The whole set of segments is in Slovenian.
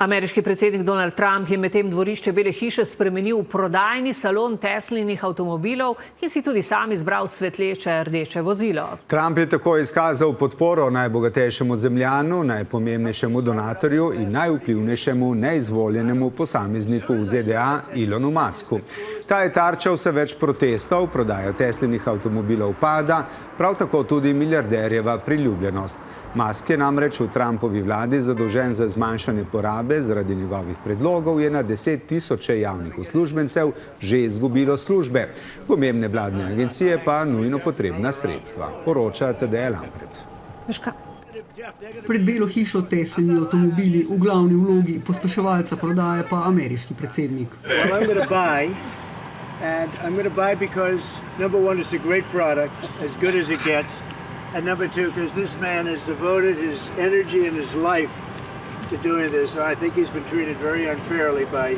Ameriški predsednik Donald Trump je medtem dvorišče Bele hiše spremenil v prodajni salon Teslinih avtomobilov in si tudi sam izbral svetleče rdeče vozilo. Trump je tako izkazal podporo najbogatejšemu zemljanu, najpomembnejšemu donatorju in najvplivnejšemu neizvoljenemu posamezniku v ZDA Elonu Musku. Ta je tarča vse več protestov, prodaja Teslinih avtomobilov pada, prav tako tudi milijarderjeva priljubljenost. Musk je namreč v Trumpovi vladi zadolžen za zmanjšanje porabe, zaradi njegovih predlogov je na 10 tisoče javnih uslužbencev že izgubilo službe. Pomembne vladne agencije pa nujno potrebna sredstva, poroča Tadeja Lampret. Pred Belo hišo Teslini avtomobili, v glavni vlogi pospeševalca prodaje pa ameriški predsednik. I'm going to buy because, number one, it's a great product, as good as it gets. And number two, because this man has devoted his energy and his life to doing this. And I think he's been treated very unfairly by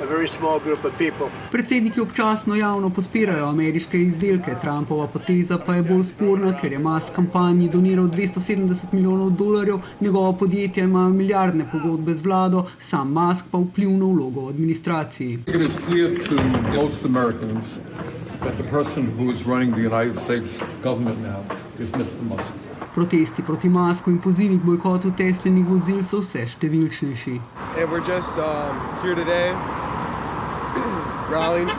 a very small group of people. Predsedniki občasno javno podpirajo ameriške izdelke. Trumpova poteza pa je bolj sporna, ker je Musk kampanji doniral $270 milijonov, njegovo podjetje ima milijardne pogodbe z vlado, sam Musk pa vplivno vlogo v administraciji. It is clear to most Americans that the person who is running the United States government now is Mr. Musk. Protesti proti Musku in pozivi k bojkotu Teslinih vozil so vse številčnejši. And we're just here today rallying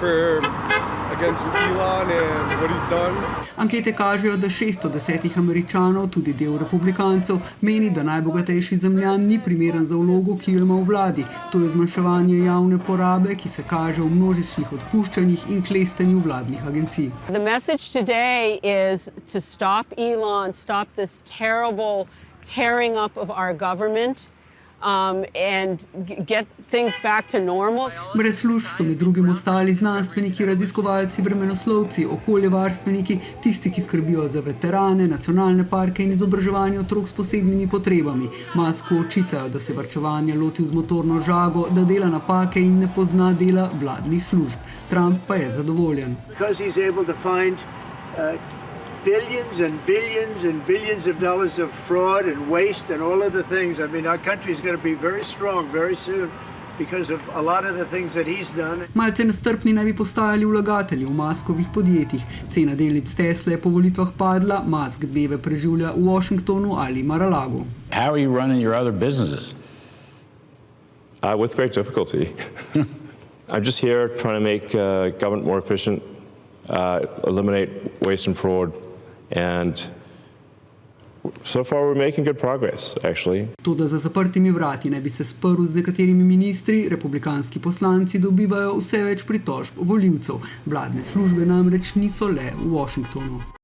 against Elon and what he's done. Ankete kažejo, da 6 od 10 Američanov, tudi del republikancev, meni, da najbogatejši zemljan ni primeren za vlogo, ki jo ima v vladi. To je zmanjševanje javne porabe, ki se kaže v množičnih odpuščanjih in klestenju vladnih agencij. The message today is to stop Elon, stop this terrible tearing up of our government. And get things back to normal. Brez služb so med drugim ostali znanstveniki, raziskovalci, vremenoslovci, okoljevarstveniki, tisti, ki skrbijo za veterane, nacionalne parke in izobraževanje otrok s posebnimi potrebami. Musku očitajo, da se varčevanja lotil z motorno žago, da dela napake in ne pozna dela vladnih služb. Trump pa je zadovoljen. Billions and billions and billions of dollars of fraud and waste and all of the things. I mean, our country is going to be very strong very soon because of a lot of the things that he's done. Malce nestrpni naj bi postajali vlagatelji v Muskovih podjetjih. Cena delnic Tesle je po volitvah padla, Musk dneve preživlja v Washingtonu ali Mar-a-Lagu. How are you running your other businesses? With great difficulty. I'm just here trying to make government more efficient, eliminate waste and fraud. And so far we're making good progress, actually. Toda za zaprtimi vrati naj bi se sprl z nekaterimi ministri, republikanski poslanci dobivajo vse več pritožb volivcev. Vladne službe namreč niso le v Washingtonu.